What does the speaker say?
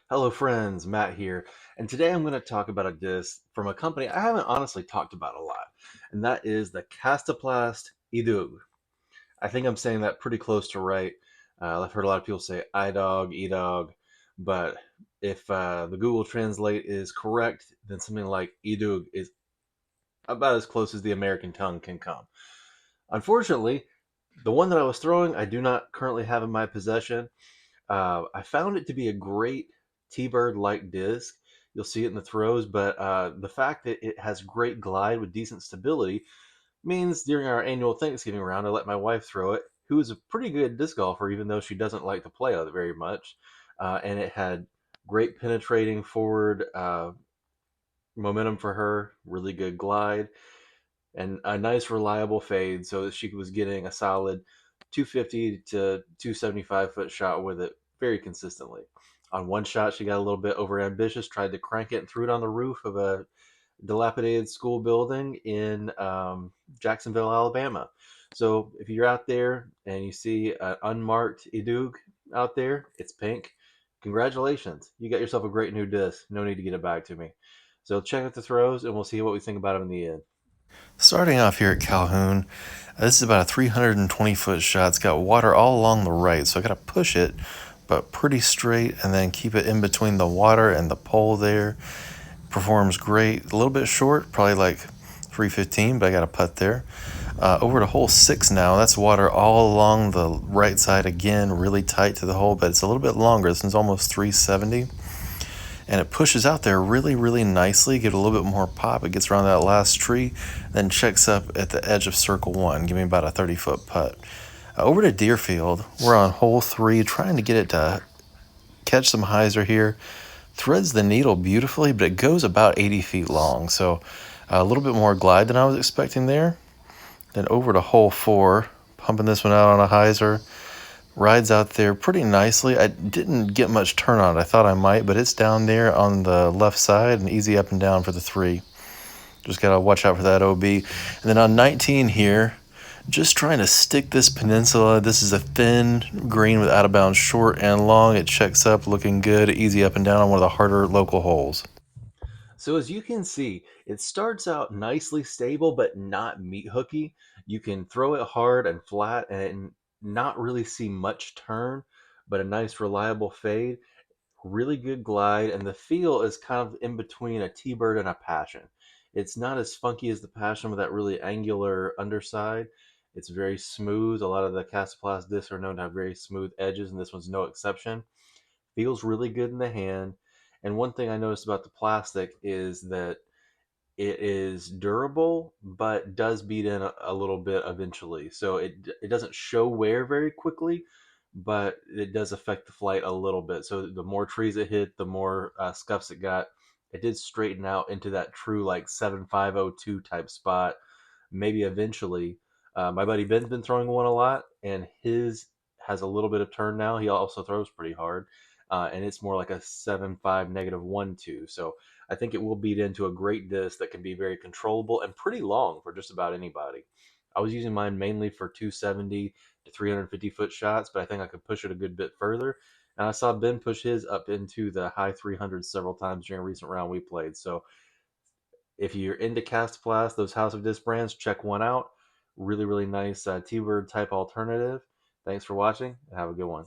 Hello, friends. Matt here, and today I'm going to talk about a disc from a company I haven't honestly talked about a lot, and that is the Kastaplast Idog. I think I'm saying that pretty close to right. I've heard a lot of people say Idog, Edog, but if the Google Translate is correct, then something like Idog is about as close as the American tongue can come. Unfortunately, the one that I was throwing, I do not currently have in my possession. I found it to be a great T-bird like disc. You'll see it in the throws, but the fact that it has great glide with decent stability means during our annual Thanksgiving round, I let my wife throw it, who is a pretty good disc golfer, even though she doesn't like to play it very much. And it had great penetrating forward momentum for her, really good glide, and a nice reliable fade so that she was getting a solid 250 to 275 foot shot with it very consistently. On one shot, she got a little bit over ambitious, tried to crank it and threw it on the roof of a dilapidated school building in Jacksonville, Alabama. So if you're out there and you see an unmarked Idug out there, it's pink. Congratulations, you got yourself a great new disc. No need to get it back to me. So check out the throws, and we'll see what we think about them in the end. Starting off here at Calhoun, this is about a 320-foot shot. It's got water all along the right, so I got to push it, but pretty straight, and then keep it in between the water and the pole there. Performs great. A little bit short, probably like 315, but I got a putt there. Over to hole 6 now. That's water all along the right side again, really tight to the hole, but it's a little bit longer. This one's almost 370, and it pushes out there really, really nicely. Get a little bit more pop. It gets around that last tree, then checks up at the edge of circle 1. Give me about a 30-foot putt. Over to Deerfield. We're on hole 3, trying to get it to catch some hyzer here. Threads the needle beautifully, but it goes about 80 feet long, so a little bit more glide than I was expecting there. Then over to hole 4, pumping this one out on a hyzer. Rides out there pretty nicely. I didn't get much turn on it. I thought I might, but it's down there on the left side and easy up and down for the 3. Just got to watch out for that OB. And then on 19 here, just trying to stick this peninsula. This is a thin green with out of bounds short and long. It checks up, looking good, easy up and down on one of the harder local holes. So as you can see, it starts out nicely stable, but not meat hooky. You can throw it hard and flat and not really see much turn, but a nice reliable fade, really good glide, and the feel is kind of in between a T-bird and a passion. It's not as funky as the passion with that really angular underside. It's very smooth. A lot of the Casaplast discs are known to have very smooth edges, and this one's no exception. Feels really good in the hand. And one thing I noticed about the plastic is that it is durable, but does beat in a little bit eventually. So it doesn't show wear very quickly, but it does affect the flight a little bit. So the more trees it hit, the more scuffs it got. It did straighten out into that true like 7502 type spot. Maybe eventually. My buddy Ben's been throwing one a lot, and his has a little bit of turn now. He also throws pretty hard, and it's more like a 7.5 -1.2. So I think it will beat into a great disc that can be very controllable and pretty long for just about anybody. I was using mine mainly for 270 to 350-foot shots, but I think I could push it a good bit further. And I saw Ben push his up into the high 300s several times during a recent round we played. So if you're into Cast Blast, those House of Disc brands, check one out. Really, really nice T-Bird type alternative. Thanks for watching and have a good one.